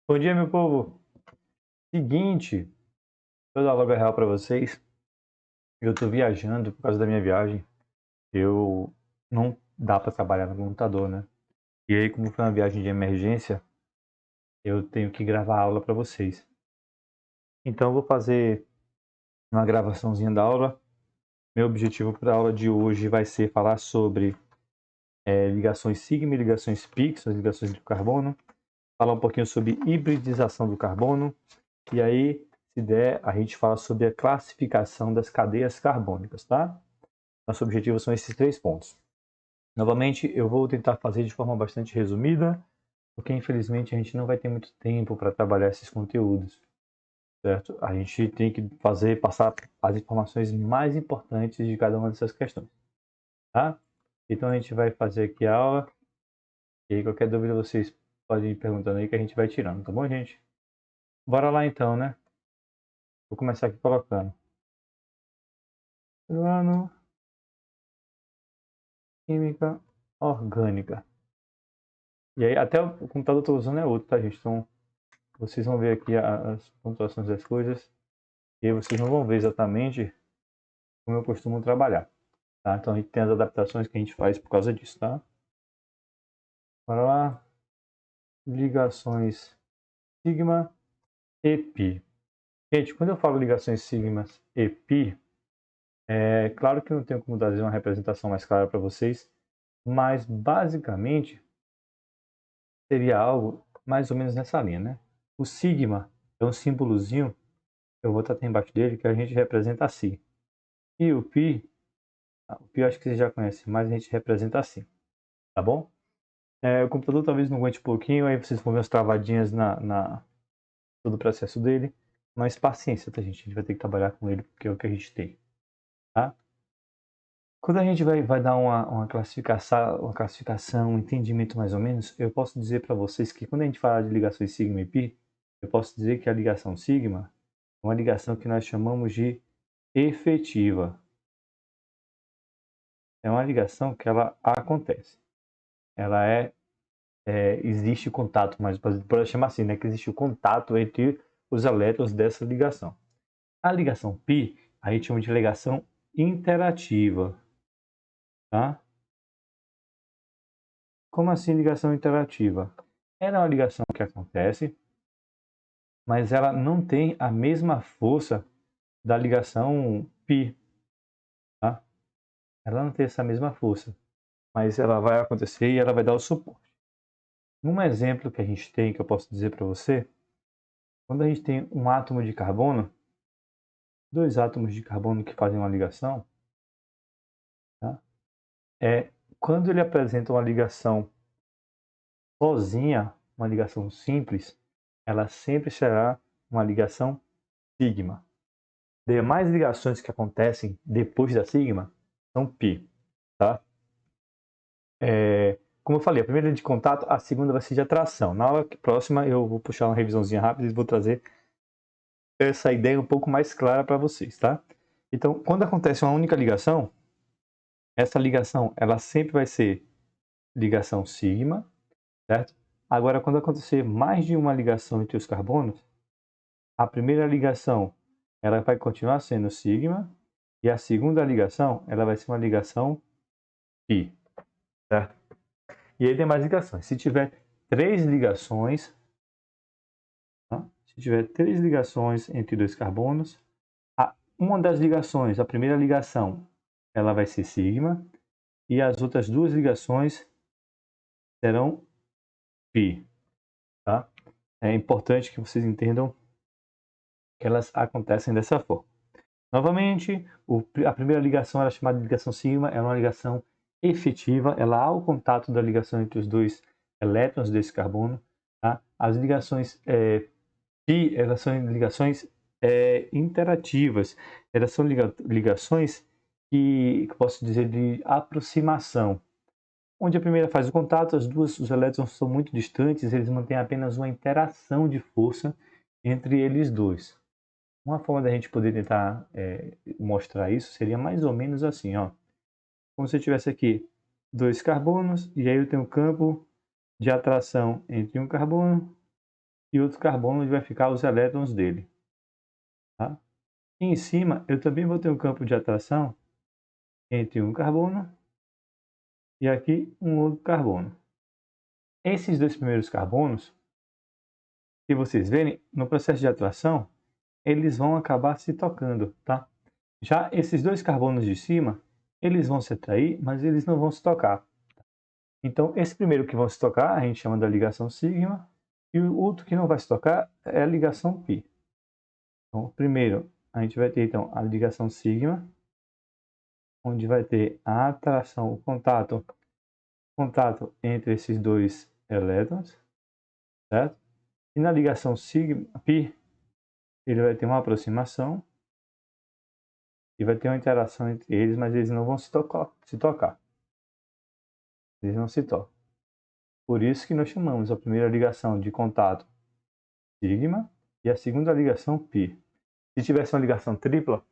Bom dia, meu povo. Seguinte, eu dar logo a real para vocês. Eu tô viajando por causa da minha viagem. Eu não dá para trabalhar no computador, né? E aí, como foi uma viagem de emergência, eu tenho que gravar a aula para vocês. Então, eu vou fazer uma gravaçãozinha da aula. Meu objetivo para a aula de hoje vai ser falar sobre ligações sigma e ligações pi, que são as ligações do carbono. Falar um pouquinho sobre hibridização do carbono. E aí, se der, a gente fala sobre a classificação das cadeias carbônicas, tá? Nosso objetivo são esses 3 pontos. Novamente, eu vou tentar fazer de forma bastante resumida, porque infelizmente a gente não vai ter muito tempo para trabalhar esses conteúdos, certo? A gente tem que passar as informações mais importantes de cada uma dessas questões, tá? Então a gente vai fazer aqui a aula, e aí qualquer dúvida vocês podem ir perguntando aí que a gente vai tirando, tá bom, gente? Bora lá então, né? Vou começar aqui colocando. Plano química orgânica. E aí, até o computador que eu tô usando é outro, tá, gente? Então, vocês vão ver aqui as pontuações das coisas. E aí vocês não vão ver exatamente como eu costumo trabalhar, tá? Então, a gente tem as adaptações que a gente faz por causa disso, tá? Bora lá. Ligações sigma e pi. Gente, quando eu falo ligações sigma e pi, é claro que eu não tenho como dar uma representação mais clara para vocês, mas basicamente seria algo mais ou menos nessa linha, né? O sigma é um símbolozinho, eu vou estar até embaixo dele, que a gente representa assim. E o pi eu acho que vocês já conhecem, mas a gente representa assim, tá bom? O computador talvez não aguente um pouquinho, aí vocês vão ver as travadinhas todo o processo dele, mas paciência, tá, gente? A gente vai ter que trabalhar com ele, porque é o que a gente tem, tá? Quando a gente vai dar uma classificação, um entendimento mais ou menos, eu posso dizer para vocês que quando a gente fala de ligações sigma e pi, eu posso dizer que a ligação sigma é uma ligação que nós chamamos de efetiva. É uma ligação que ela acontece. Ela existe contato, mas pode chamar assim, né? Que existe o contato entre os elétrons dessa ligação. A ligação pi, a gente chama de ligação interativa, tá? Como assim ligação interativa? Ela é uma ligação que acontece, mas ela não tem a mesma força da ligação pi, tá? Ela não tem essa mesma força, mas ela vai acontecer e ela vai dar o suporte. Um exemplo que a gente tem, que eu posso dizer para você, quando a gente tem um átomo de carbono, dois átomos de carbono que fazem uma ligação, tá? Quando ele apresenta uma ligação sozinha, uma ligação simples, ela sempre será uma ligação sigma. Demais ligações que acontecem depois da sigma são pi, tá? Como eu falei, a primeira é de contato, a segunda vai ser de atração. Na aula próxima eu vou puxar uma revisãozinha rápida e vou trazer essa ideia um pouco mais clara para vocês, tá? Então, quando acontece uma única ligação, essa ligação ela sempre vai ser ligação sigma, certo? Agora, quando acontecer mais de uma ligação entre os carbonos, a primeira ligação ela vai continuar sendo sigma e a segunda ligação ela vai ser uma ligação pi, certo? E aí tem mais ligações. Se tiver três ligações, tá? Se tiver três ligações entre dois carbonos, uma das ligações, a primeira ligação, ela vai ser sigma e as outras duas ligações serão pi, tá? É importante que vocês entendam que elas acontecem dessa forma. Novamente, a primeira ligação era chamada de ligação sigma, é uma ligação efetiva, ela há o contato da ligação entre os dois elétrons desse carbono. Tá? As ligações pi, elas são ligações interativas, elas são ligações que posso dizer de aproximação, onde a primeira faz o contato, os elétrons são muito distantes, eles mantêm apenas uma interação de força entre eles dois. Uma forma da gente poder tentar mostrar isso seria mais ou menos assim, ó. Como se eu tivesse aqui dois carbonos, e aí eu tenho um campo de atração entre um carbono e outro carbono onde vai ficar os elétrons dele. Tá? E em cima eu também vou ter um campo de atração entre um carbono e aqui um outro carbono. Esses dois primeiros carbonos, se vocês verem, no processo de atração, eles vão acabar se tocando, tá? Já esses dois carbonos de cima, eles vão se atrair, mas eles não vão se tocar. Então, esse primeiro que vão se tocar, a gente chama da ligação sigma, e o outro que não vai se tocar é a ligação π. Então, primeiro, a gente vai ter então a ligação sigma, onde vai ter a atração, o contato entre esses dois elétrons, certo? E na ligação sigma π, ele vai ter uma aproximação e vai ter uma interação entre eles, mas eles não vão se tocar. Eles não se tocam. Por isso que nós chamamos a primeira ligação de contato sigma e a segunda ligação π. Se tivesse uma ligação tripla,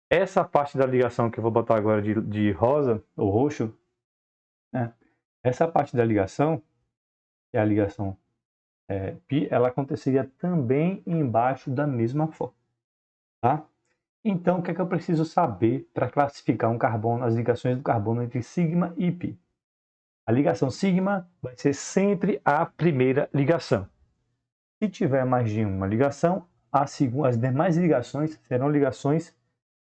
essa parte da ligação que eu vou botar agora de rosa ou roxo, né? Essa parte da ligação, que é a ligação π, ela aconteceria também embaixo da mesma forma. Tá? Então, o que é que eu preciso saber para classificar um carbono, as ligações do carbono entre sigma e π? A ligação sigma vai ser sempre a primeira ligação. Se tiver mais de uma ligação, as demais ligações serão ligações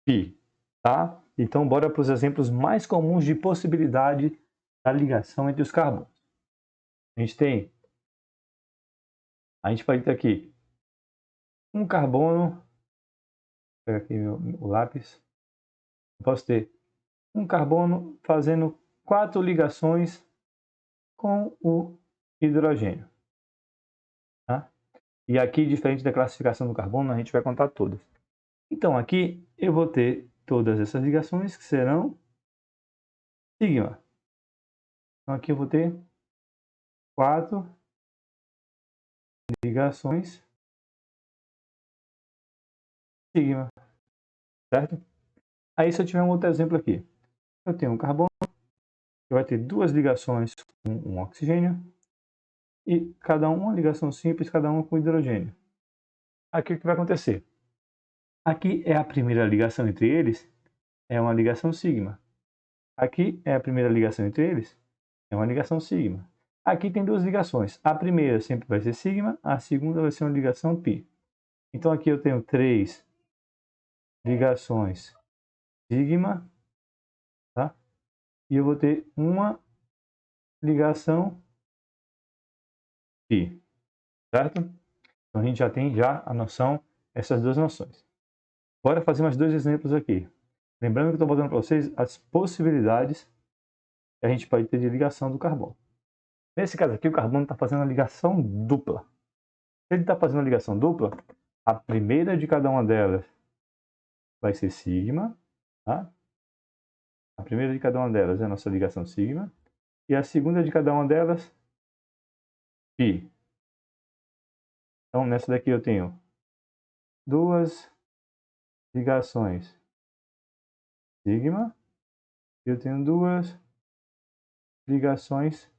π. Tá? Então, bora para os exemplos mais comuns de possibilidade da ligação entre os carbonos. A gente pode ter aqui um carbono, vou pegar aqui o lápis, eu posso ter um carbono fazendo 4 ligações com o hidrogênio. Tá? E aqui, diferente da classificação do carbono, a gente vai contar todas. Então, aqui eu vou ter todas essas ligações que serão sigma. Então, aqui eu vou ter 4 ligações sigma, certo? Aí, se eu tiver um outro exemplo aqui, eu tenho um carbono que vai ter 2 ligações com um oxigênio e cada uma ligação simples, cada uma com hidrogênio. Aqui o que vai acontecer? Aqui é a primeira ligação entre eles, é uma ligação sigma. Aqui é a primeira ligação entre eles, é uma ligação sigma. Aqui tem 2 ligações. A primeira sempre vai ser sigma, a segunda vai ser uma ligação π. Então aqui eu tenho 3 ligações sigma, tá? E eu vou ter uma ligação π, certo? Então a gente já tem a noção, essas duas noções. Bora fazer mais 2 exemplos aqui. Lembrando que eu estou botando para vocês as possibilidades que a gente pode ter de ligação do carbono. Nesse caso aqui, o carbono está fazendo uma ligação dupla. Se ele está fazendo uma ligação dupla, a primeira de cada uma delas vai ser sigma, tá? A primeira de cada uma delas é a nossa ligação sigma. E a segunda de cada uma delas, π. Então, nessa daqui eu tenho 2 ligações sigma. E eu tenho 2 ligações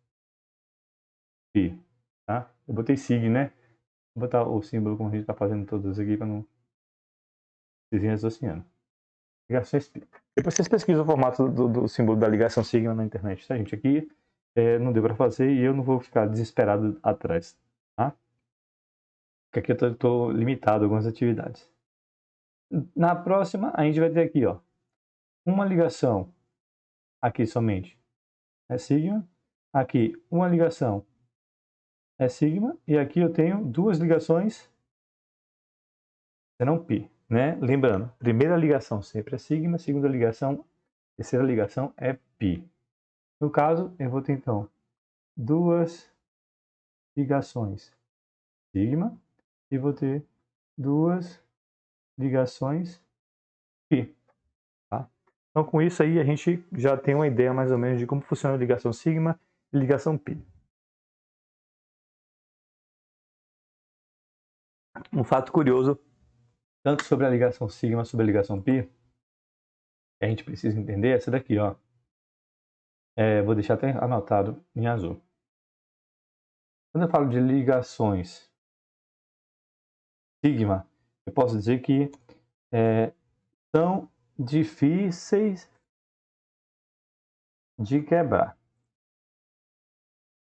π. Tá? Eu botei sig, né? Vou botar o símbolo como a gente está fazendo todos aqui para não vocês irem associando. Ligações π. Depois vocês pesquisam o formato do símbolo da ligação sigma na internet, tá, gente? Aqui não deu para fazer e eu não vou ficar desesperado atrás, tá? Porque aqui eu estou limitado a algumas atividades. Na próxima, a gente vai ter aqui, ó, uma ligação aqui somente é sigma, aqui uma ligação é sigma, e aqui eu tenho 2 ligações serão π, né? Lembrando, primeira ligação sempre é sigma, segunda ligação, terceira ligação é π. No caso, eu vou ter então 2 ligações sigma e vou ter 2 ligações π. Tá? Então, com isso aí, a gente já tem uma ideia mais ou menos de como funciona a ligação sigma e ligação π. Um fato curioso, tanto sobre a ligação sigma sobre a ligação π, que a gente precisa entender é essa daqui, ó. Vou deixar até anotado em azul. Quando eu falo de ligações sigma, eu posso dizer que são difíceis de quebrar,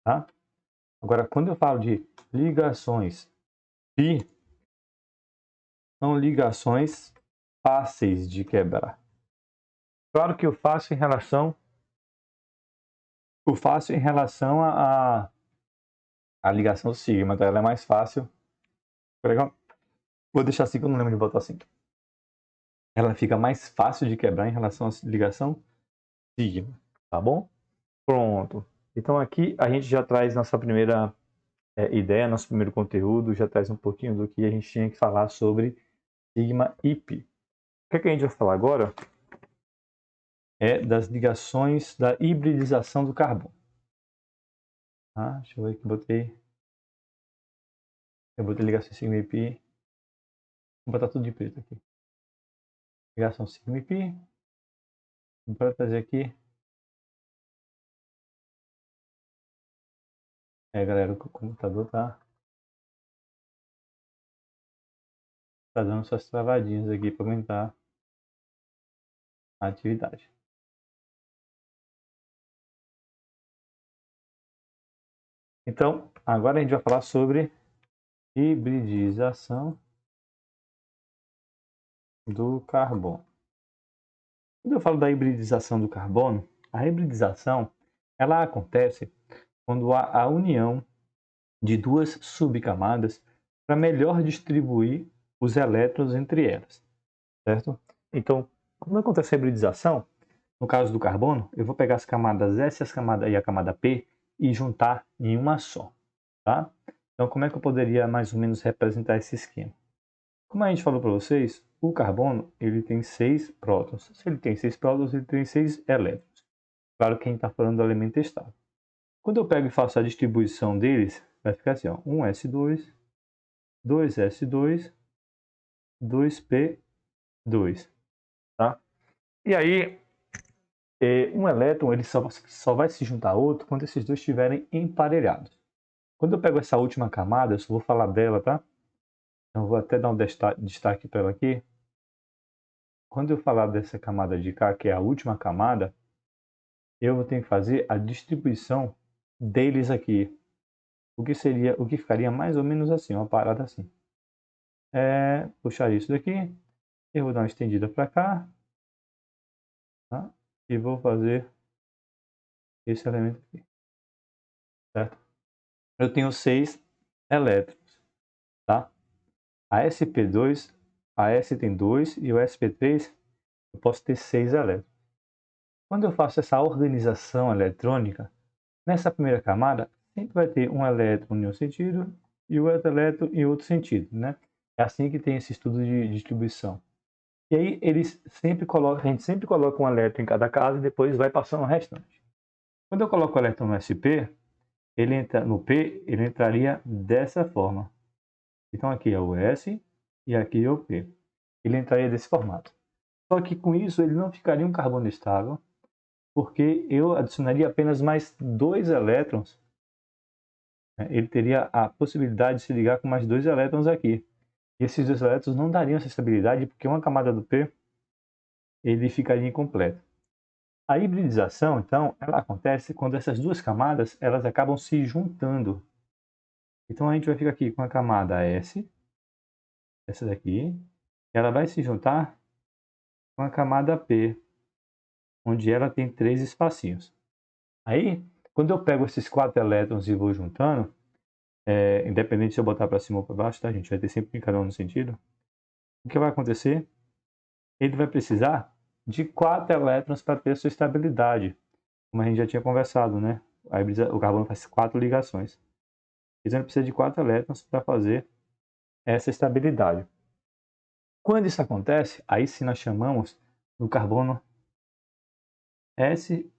tá? Agora, quando eu falo de ligações π, são ligações fáceis de quebrar. Claro que o fácil em relação à ligação sigma, tá? Ela é mais fácil. Legal? Vou deixar assim que eu não lembro de botar assim. Ela fica mais fácil de quebrar em relação à ligação sigma, tá bom? Pronto. Então aqui a gente já traz nossa primeira ideia, nosso primeiro conteúdo, já traz um pouquinho do que a gente tinha que falar sobre sigma e π. O que a gente vai falar agora é das ligações da hibridização do carbono. Ah, deixa eu ver que eu botei ligação sigma e π. Vou botar tudo de preto aqui. Ligação sigma e π. Vou trazer aqui. Galera, o computador tá dando suas travadinhas aqui para aumentar a atividade. Então, agora a gente vai falar sobre hibridização do carbono. Quando eu falo da hibridização do carbono, a hibridização ela acontece quando há a união de duas subcamadas para melhor distribuir os elétrons entre elas, certo? Então, quando acontece a hibridização, no caso do carbono, eu vou pegar as camadas S e a camada P e juntar em uma só, tá? Então, como é que eu poderia mais ou menos representar esse esquema? Como a gente falou para vocês, o carbono ele tem 6 prótons. Se ele tem 6 prótons, ele tem 6 elétrons. Claro que a gente está falando do elemento estável. Quando eu pego e faço a distribuição deles, vai ficar assim, ó, 1s2, 2s2, 2p2, tá? E aí, um elétron ele só vai se juntar a outro quando esses dois estiverem emparelhados. Quando eu pego essa última camada, eu só vou falar dela, tá? Então, eu vou até dar um destaque para ela aqui. Quando eu falar dessa camada de cá, que é a última camada, eu vou ter que fazer a distribuição deles aqui. O que ficaria mais ou menos assim, uma parada assim. Puxar isso daqui, eu vou dar uma estendida para cá, tá? E vou fazer esse elemento aqui, certo? Eu tenho 6 elétrons, tá? A sp2, a S tem 2 e o sp3 eu posso ter 6 elétrons. Quando eu faço essa organização eletrônica, nessa primeira camada sempre vai ter um elétron em um sentido e o outro elétron em outro sentido, né? É assim que tem esse estudo de distribuição. E aí a gente sempre coloca um elétron em cada casa e depois vai passando o restante. Quando eu coloco o elétron no SP, no P, ele entraria dessa forma. Então aqui é o S e aqui é o P. Ele entraria desse formato. Só que com isso ele não ficaria um carbono estável, porque eu adicionaria apenas mais 2 elétrons. Ele teria a possibilidade de se ligar com mais 2 elétrons aqui. E esses 2 elétrons não dariam essa estabilidade, porque uma camada do P ele ficaria incompleto. A hibridização, então, ela acontece quando essas duas camadas elas acabam se juntando. Então a gente vai ficar aqui com a camada S, essa daqui, ela vai se juntar com a camada P, onde ela tem 3 espacinhos. Aí, quando eu pego esses 4 elétrons e vou juntando, independente se eu botar para cima ou para baixo, tá, gente? Vai ter sempre cada um no sentido. O que vai acontecer? Ele vai precisar de 4 elétrons para ter a sua estabilidade, como a gente já tinha conversado, né? O carbono faz 4 ligações. Então ele precisa de 4 elétrons para fazer essa estabilidade. Quando isso acontece, aí sim nós chamamos do carbono sp3.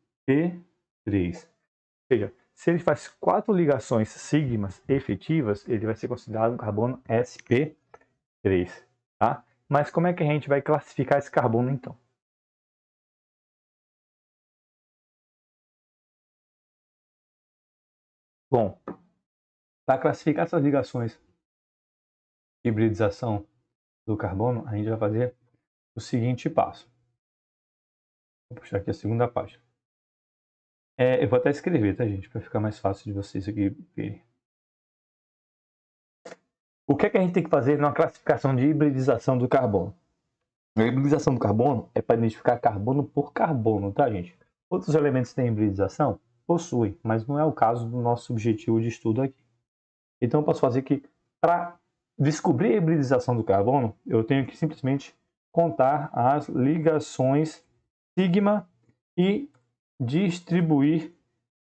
Ou seja, se ele faz 4 ligações sigmas efetivas, ele vai ser considerado um carbono sp3. Tá? Mas como é que a gente vai classificar esse carbono então? Bom, para classificar essas ligações hibridização do carbono, a gente vai fazer o seguinte passo. Vou puxar aqui a segunda página. Eu vou até escrever, tá, gente? Para ficar mais fácil de vocês aqui verem. O que é que a gente tem que fazer na classificação de hibridização do carbono? A hibridização do carbono é para identificar carbono por carbono, tá, gente? Outros elementos têm hibridização? Possuem, mas não é o caso do nosso objetivo de estudo aqui. Então eu posso fazer que, para descobrir a hibridização do carbono, eu tenho que simplesmente contar as ligações sigma e distribuir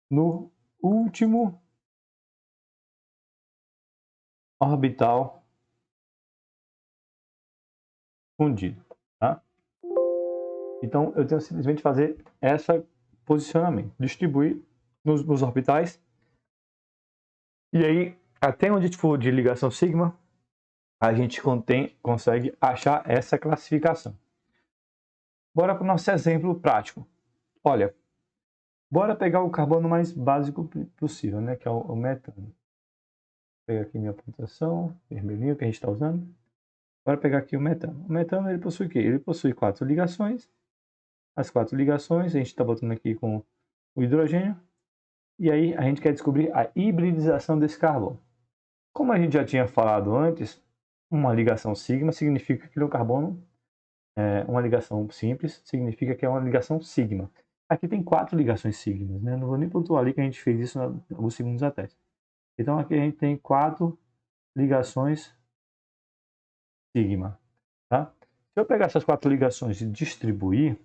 no último orbital fundido, tá? Então eu tenho que simplesmente fazer esse posicionamento, distribuir nos orbitais, e aí até onde for de ligação sigma, a gente consegue achar essa classificação. Bora para o nosso exemplo prático. Olha, bora pegar o carbono mais básico possível, né, que é o metano. Vou pegar aqui minha pontuação, vermelhinho que a gente está usando. Bora pegar aqui o metano. O metano, ele possui o quê? Ele possui 4 ligações. As 4 ligações, a gente está botando aqui com o hidrogênio. E aí a gente quer descobrir a hibridização desse carbono. Como a gente já tinha falado antes, uma ligação sigma significa que o carbono uma ligação simples significa que é uma ligação sigma. Aqui tem 4 ligações sigmas, né? Não vou nem pontuar ali que a gente fez isso alguns segundos atrás. Então aqui a gente tem 4 ligações sigma, tá? Se eu pegar essas 4 ligações e distribuir,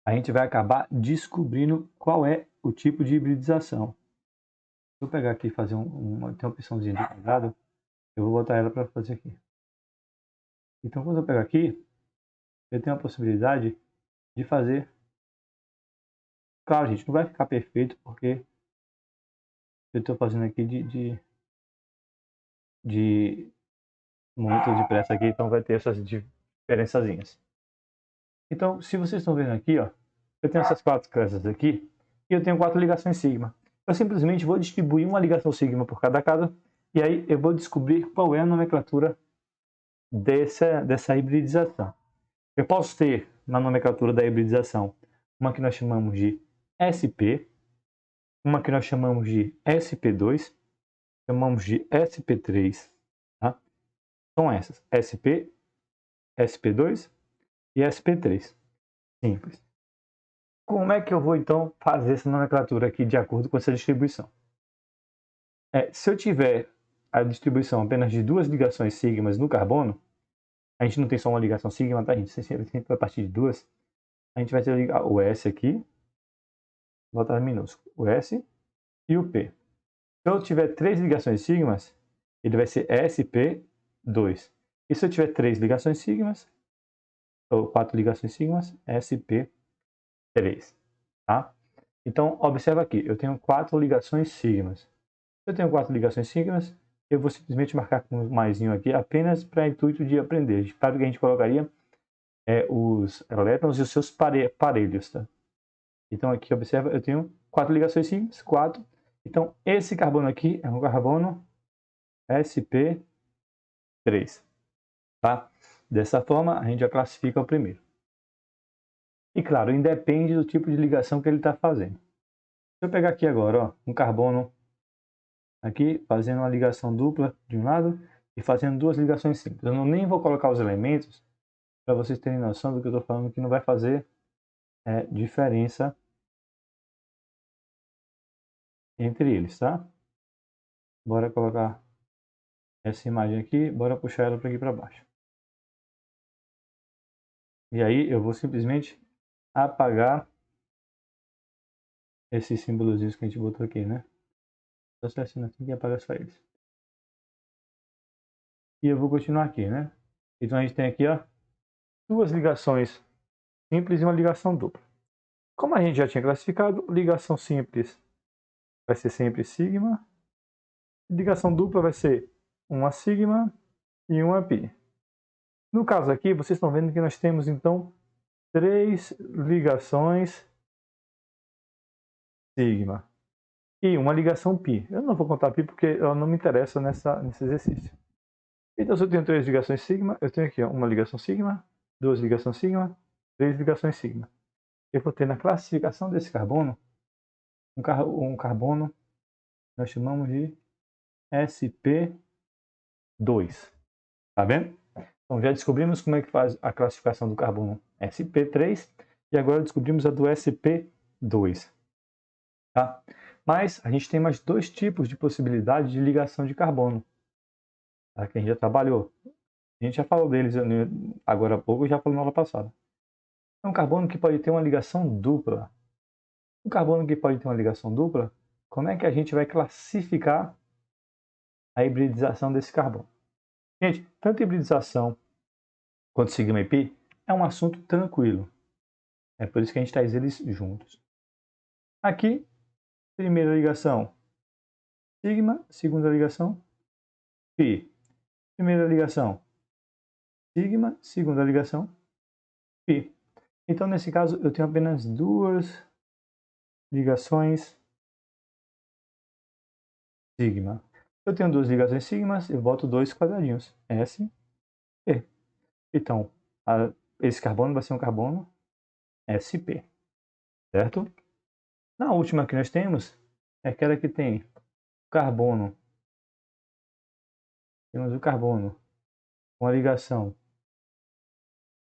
a gente vai acabar descobrindo qual é o tipo de hibridização. Se eu pegar aqui e fazer tem uma opçãozinha de quadrado, eu vou botar ela para fazer aqui. Então quando eu pegar aqui, eu tenho a possibilidade de fazer. Claro, gente, não vai ficar perfeito porque eu estou fazendo aqui de muito depressa aqui, então vai ter essas diferençazinhas. Então, se vocês estão vendo aqui, ó, eu tenho essas 4 casas aqui e eu tenho 4 ligações sigma. Eu simplesmente vou distribuir uma ligação sigma por cada casa e aí eu vou descobrir qual é a nomenclatura dessa hibridização. Eu posso ter na nomenclatura da hibridização uma que nós chamamos de SP, uma que nós chamamos de SP2, chamamos de SP3, tá? São essas, SP, SP2 e SP3. Simples. Como é que eu vou então fazer essa nomenclatura aqui de acordo com essa distribuição? Se eu tiver a distribuição apenas de 2 ligações sigmas no carbono, a gente não tem só uma ligação sigma, tá? A gente sempre vai partir de 2. A gente vai ter o S aqui, botar minúsculo, o S e o P. Se eu tiver 3 ligações sigmas, ele vai ser SP2. E se eu tiver 3 ligações sigmas, ou 4 ligações sigmas, SP3. Tá? Então, observa aqui, eu tenho 4 ligações sigmas. Se eu tenho 4 ligações sigmas, eu vou simplesmente marcar com um maisinho aqui, apenas para intuito de aprender. Claro que a gente colocaria os elétrons e os seus parelhos. Tá? Então, aqui, observa, eu tenho 4 ligações sigmas, 4. Então, esse carbono aqui é um carbono SP3. Tá? Dessa forma, a gente já classifica o primeiro. E claro, independe do tipo de ligação que ele está fazendo. Se eu pegar aqui agora, ó, um carbono aqui, fazendo uma ligação dupla de um lado e fazendo 2 ligações simples. Eu nem vou colocar os elementos para vocês terem noção do que eu estou falando, que não vai fazer diferença entre eles, tá? Bora colocar essa imagem aqui, bora puxar ela para aqui para baixo. E aí eu vou simplesmente apagar esses símbolozinhos que a gente botou aqui, né? Só selecionar aqui e apagar só eles. E eu vou continuar aqui, né? Então a gente tem aqui, ó, 2 ligações simples e uma ligação dupla. Como a gente já tinha classificado, ligação simples vai ser sempre sigma. Ligação dupla vai ser uma sigma e uma pi. No caso aqui, vocês estão vendo que nós temos então 3 ligações sigma e uma ligação pi. Eu não vou contar pi porque ela não me interessa nesse exercício. Então, se eu tenho 3 ligações sigma, eu tenho aqui ó, uma ligação sigma, 2 ligações sigma, 3 ligações sigma. Eu vou ter na classificação desse carbono um carbono que nós chamamos de sp2. Tá vendo? Então já descobrimos como é que faz a classificação do carbono sp3 e agora descobrimos a do sp2. Tá? Mas a gente tem mais 2 tipos de possibilidade de ligação de carbono, tá? Que a gente já trabalhou. A gente já falou deles agora há pouco, já falou na aula passada. É um carbono que pode ter uma ligação dupla. Um carbono que pode ter uma ligação dupla, como é que a gente vai classificar a hibridização desse carbono? Gente, tanto hibridização quanto sigma e pi é um assunto tranquilo. É por isso que a gente traz eles juntos. Aqui, primeira ligação, sigma, segunda ligação, pi. Primeira ligação, sigma, segunda ligação, pi. Então, nesse caso, eu tenho apenas 2 ligações sigma. Eu tenho 2 ligações sigmas, eu boto 2 quadradinhos, S, P. Então, esse carbono vai ser um carbono sp, certo? Na última que nós temos, é aquela que tem carbono. Temos o carbono com a ligação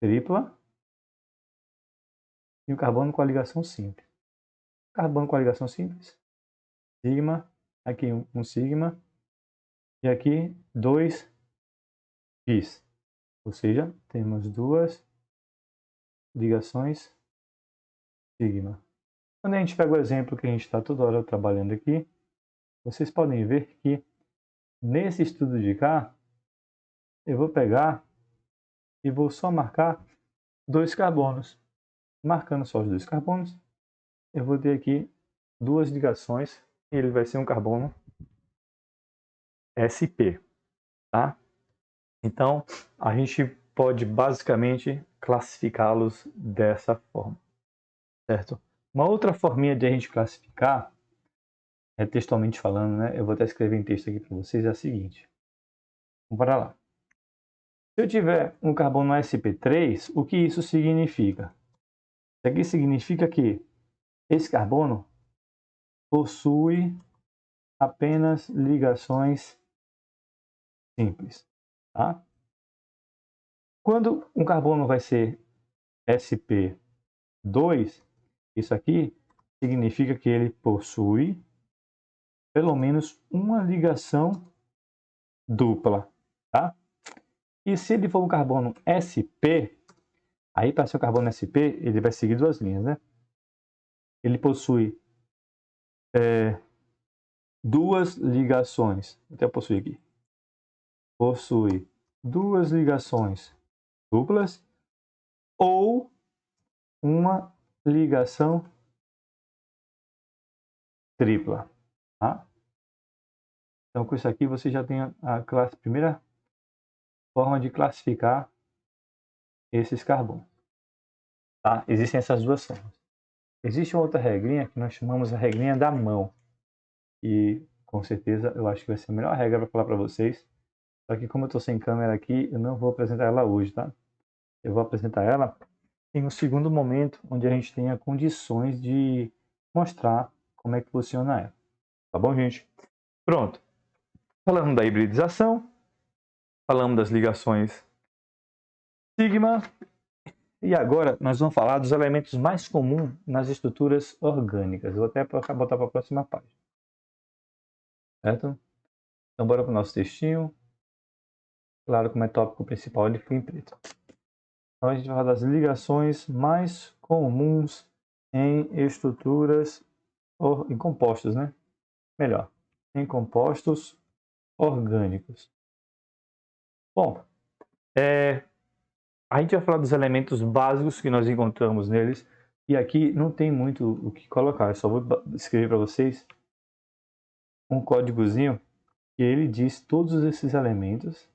tripla e o carbono com a ligação simples. Carbono com a ligação simples, sigma, aqui um sigma e aqui 2 bis. Ou seja, temos 2 ligações sigma. Quando a gente pega o exemplo que a gente está toda hora trabalhando aqui, vocês podem ver que nesse estudo de cá, eu vou pegar e vou só marcar 2 carbonos. Marcando só os 2 carbonos, eu vou ter aqui 2 ligações e ele vai ser um carbono sp, tá? Então, a gente pode basicamente classificá-los dessa forma, certo? Uma outra forminha de a gente classificar, textualmente falando, né? Eu vou até escrever em texto aqui para vocês, é a seguinte. Vamos para lá. Se eu tiver um carbono sp3, o que isso significa? Isso aqui significa que esse carbono possui apenas ligações simples, tá? Quando um carbono vai ser sp2, isso aqui significa que ele possui pelo menos uma ligação dupla, tá? E se ele for um carbono sp, aí para ser um carbono sp, ele vai seguir 2 linhas, né? Ele possui 2 ligações, até possui aqui, possui 2 ligações duplas ou uma ligação tripla, tá? Então, com isso aqui, você já tem a primeira forma de classificar esses carbonos, tá? Existem essas 2 formas. Existe uma outra regrinha que nós chamamos a regrinha da mão. E, com certeza, eu acho que vai ser a melhor regra para falar para vocês. Só que como eu estou sem câmera aqui, eu não vou apresentar ela hoje, tá? Eu vou apresentar ela em um segundo momento, onde a gente tenha condições de mostrar como é que funciona ela. Tá bom, gente? Pronto. Falamos da hibridização, falamos das ligações sigma, e agora nós vamos falar dos elementos mais comuns nas estruturas orgânicas. Eu vou até botar para a próxima página. Certo? Então, bora para o nosso textinho. Claro, como é tópico principal, ele foi em preto. Então, a gente vai falar das ligações mais comuns em estruturas, em compostos, né? Melhor, em compostos orgânicos. Bom, a gente vai falar dos elementos básicos que nós encontramos neles. E aqui não tem muito o que colocar. Eu só vou escrever para vocês um códigozinho que ele diz todos esses elementos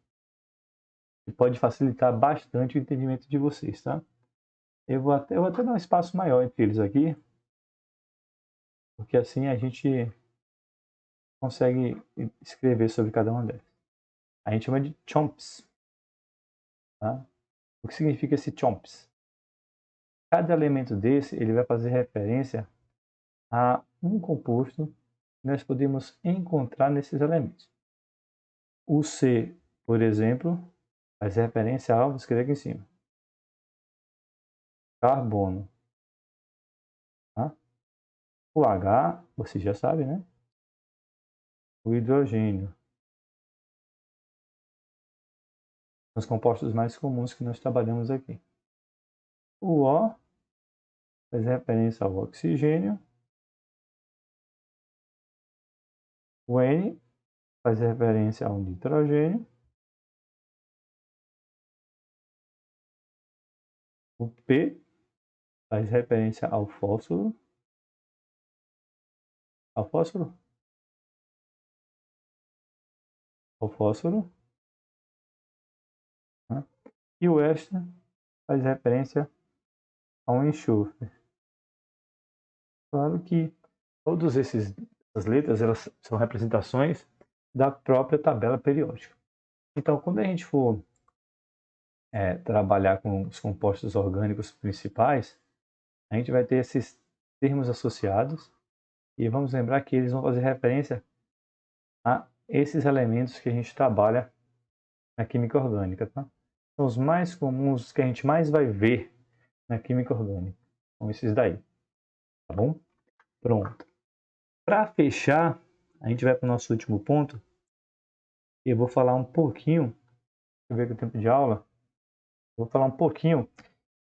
e pode facilitar bastante o entendimento de vocês, tá? Eu vou até dar um espaço maior entre eles aqui, porque assim a gente consegue escrever sobre cada uma delas. a gente chama de CHOMPs. Tá? O que significa esse CHOMPs? Cada elemento desse ele vai fazer referência a um composto que nós podemos encontrar nesses elementos. O C, por exemplo, faz referência ao, vou escrever aqui em cima, carbono. Tá? O H, você já sabe, né? O hidrogênio. São os compostos mais comuns que nós trabalhamos aqui. O O faz referência ao oxigênio. O N faz referência ao nitrogênio. O P faz referência ao fósforo. Ao fósforo? Ao fósforo. Né? E o S faz referência ao enxofre. Claro que todas essas letras elas são representações da própria tabela periódica. Então, quando a gente for trabalhar com os compostos orgânicos principais, a gente vai ter esses termos associados e vamos lembrar que eles vão fazer referência a esses elementos que a gente trabalha na química orgânica. Tá? São os mais comuns, os que a gente mais vai ver na química orgânica. São esses daí. Tá bom? Pronto. Para fechar, a gente vai para o nosso último ponto. E eu vou falar um pouquinho. Deixa eu ver aqui o tempo de aula. Vou falar um pouquinho.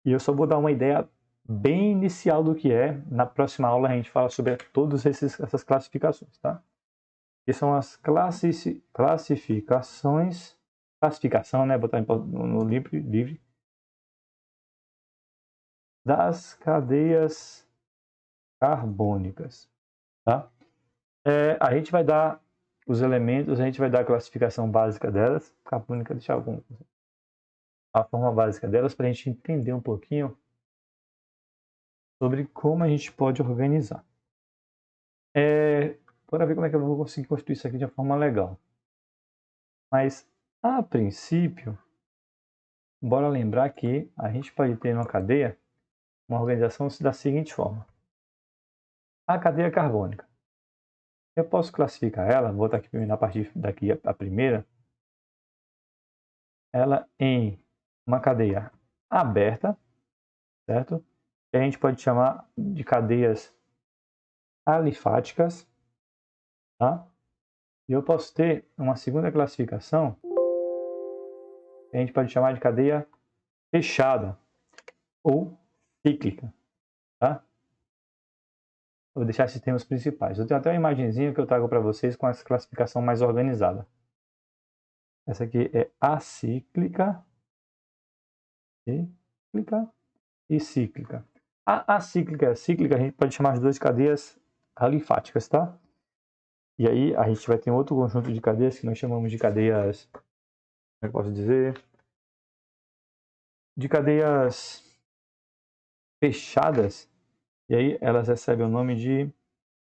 E eu só vou dar uma ideia bem inicial do que é. Na próxima aula a gente fala sobre todas essas classificações. Tá? Que são as classificações. Classificação, né? Botar no livre. Das cadeias carbônicas. Tá? A gente vai dar os elementos, a gente vai dar a classificação básica delas, carbônica, deixar a forma básica delas para a gente entender um pouquinho sobre como a gente pode organizar. Bora ver como é que eu vou conseguir construir isso aqui de uma forma legal. Mas, a princípio, bora lembrar que a gente pode ter numa cadeia uma organização da seguinte forma. A cadeia carbônica. Eu posso classificar ela, vou botar aqui na partir daqui a primeira, ela em uma cadeia aberta, certo? Que a gente pode chamar de cadeias alifáticas, tá? E eu posso ter uma segunda classificação que a gente pode chamar de cadeia fechada ou cíclica, tá? Eu vou deixar esses termos principais. Eu tenho até uma imagenzinha que eu trago para vocês com essa classificação mais organizada. Essa aqui é acíclica, e cíclica. A acíclica e a cíclica a gente pode chamar de duas cadeias alifáticas, tá? E aí a gente vai ter outro conjunto de cadeias que nós chamamos de cadeias, como é que eu posso dizer? De cadeias fechadas. E aí elas recebem o nome de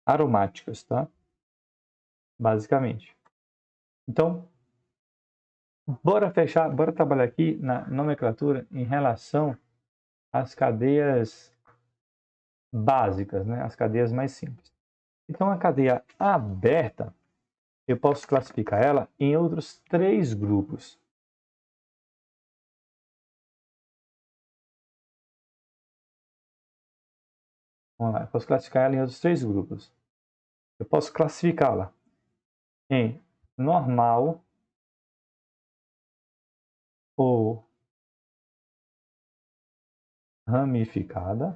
aromáticas, tá? Basicamente. Então, bora trabalhar aqui na nomenclatura em relação às cadeias básicas, né? As cadeias mais simples. Então, a cadeia aberta, eu posso classificar ela em outros 3 grupos. Vamos lá, eu posso classificar ela em outros 3 grupos. Eu posso classificá-la em normal ou ramificada.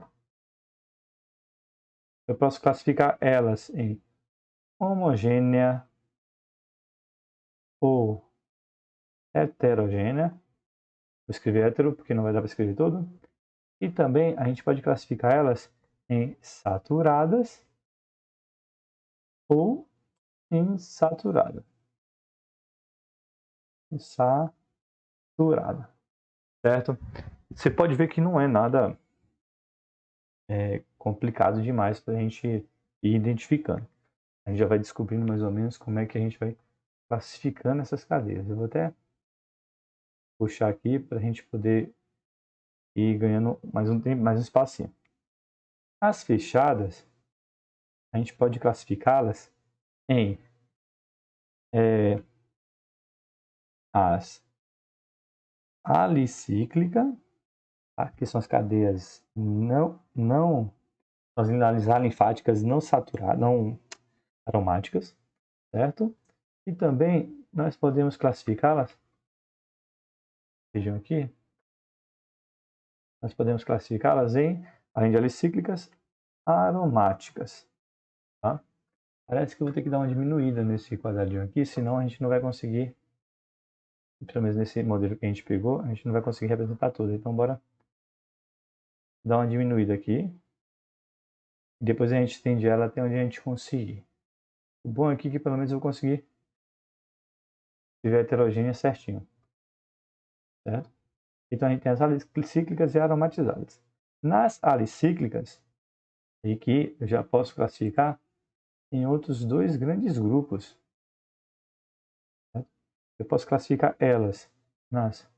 Eu posso classificar elas em homogênea ou heterogênea. Vou escrever hétero porque não vai dar para escrever todo. E também a gente pode classificar elas em saturadas ou insaturada. Insaturada, certo? Você pode ver que não é nada complicado demais para a gente ir identificando. A gente já vai descobrindo mais ou menos como é que a gente vai classificando essas cadeias. Eu vou até puxar aqui para a gente poder ir ganhando mais um tempo, mais um espacinho. As fechadas, a gente pode classificá-las em as alicíclicas, tá? Que são as cadeias as alinfáticas não saturadas, não aromáticas, certo? E também nós podemos classificá-las, vejam aqui, nós podemos classificá-las em, além de alicíclicas, aromáticas, tá? Parece que eu vou ter que dar uma diminuída nesse quadradinho aqui, senão a gente não vai conseguir, pelo menos nesse modelo que a gente pegou, a gente não vai conseguir representar tudo. Então, bora dar uma diminuída aqui. Depois a gente estende ela até onde a gente conseguir. O bom aqui é que pelo menos eu vou conseguir ver a heterogênea certinho, certo? Então a gente tem as alicíclicas e aromatizadas. Nas alicíclicas, e que eu já posso classificar em outros dois grandes grupos. Certo? Eu posso classificar elas nas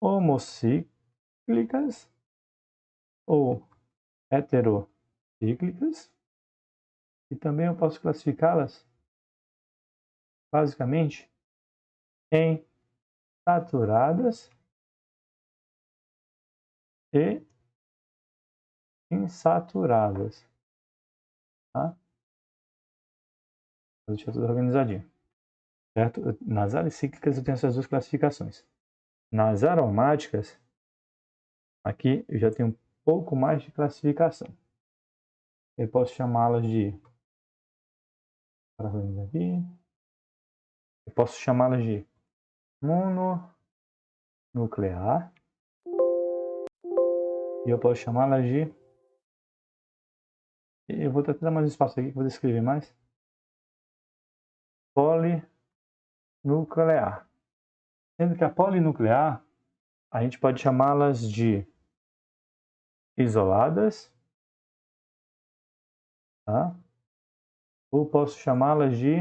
homocíclicas ou heterocíclicas. E também eu posso classificá-las basicamente em saturadas e insaturadas. Tá? Vou deixar tudo organizadinho. Certo? Nas alicíclicas eu tenho essas duas classificações. Nas aromáticas, aqui eu já tenho um pouco mais de classificação. Eu posso chamá-las de... Eu posso chamá-las de mononuclear. E eu posso chamá-las de... Eu vou tentar dar mais espaço aqui que eu vou descrever mais. Polinuclear. Sendo que a polinuclear, a gente pode chamá-las de isoladas, tá? Ou posso chamá-las de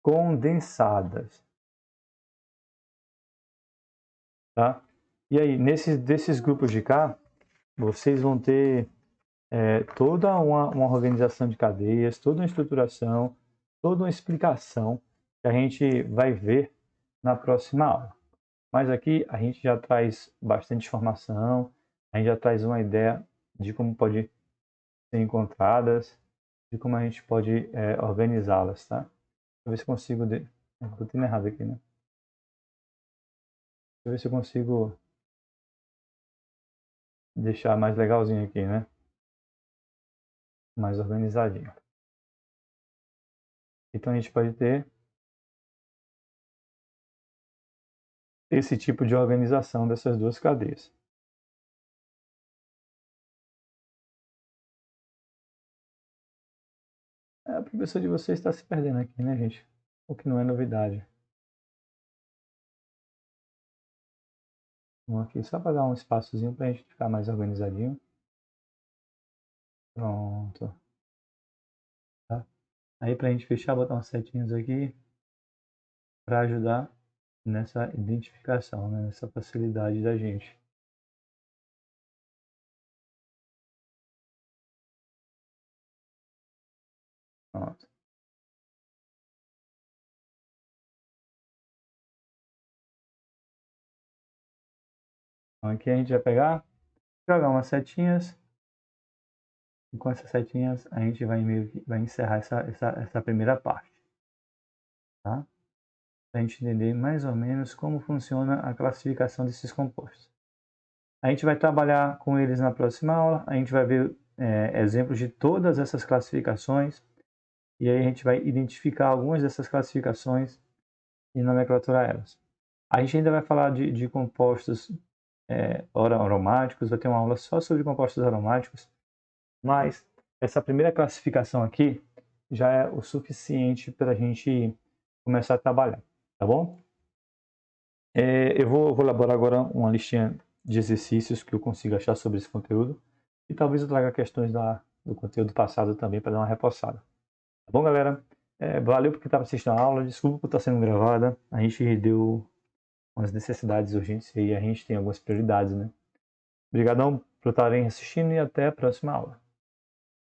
condensadas, tá? E aí, desses grupos de cá, vocês vão ter toda uma organização de cadeias, toda uma estruturação, toda uma explicação que a gente vai ver na próxima aula. Mas aqui a gente já traz bastante informação, a gente já traz uma ideia de como pode ser encontradas, de como a gente pode organizá-las, tá? Deixa eu ver se eu consigo... Estou tendo errado aqui, né? Deixa eu ver se eu consigo deixar mais legalzinho aqui, né? Mais organizadinho. Então a gente pode ter esse tipo de organização dessas duas cadeias. A professora de vocês está se perdendo aqui, né, gente? O que não é novidade. Vamos aqui só para dar um espaçozinho para a gente ficar mais organizadinho. Pronto. Tá? Aí para a gente fechar, botar umas setinhas aqui para ajudar nessa identificação, né? Nessa facilidade da gente. Pronto. Então aqui a gente vai pegar, jogar umas setinhas. E com essas setinhas a gente vai encerrar essa primeira parte. Tá? Para a gente entender mais ou menos como funciona a classificação desses compostos. A gente vai trabalhar com eles na próxima aula, a gente vai ver exemplos de todas essas classificações, e aí a gente vai identificar algumas dessas classificações e nomenclaturar elas. A gente ainda vai falar de compostos aromáticos, vai ter uma aula só sobre compostos aromáticos, mas essa primeira classificação aqui já é o suficiente para a gente começar a trabalhar, tá bom? Eu vou elaborar agora uma listinha de exercícios que eu consigo achar sobre esse conteúdo e talvez eu traga questões da do conteúdo passado também para dar uma reforçada. Tá bom, galera? Valeu porque estava assistindo a aula, desculpa por estar sendo gravada. A gente deu umas necessidades urgentes e a gente tem algumas prioridades, né? Obrigadão por estarem assistindo e até a próxima aula.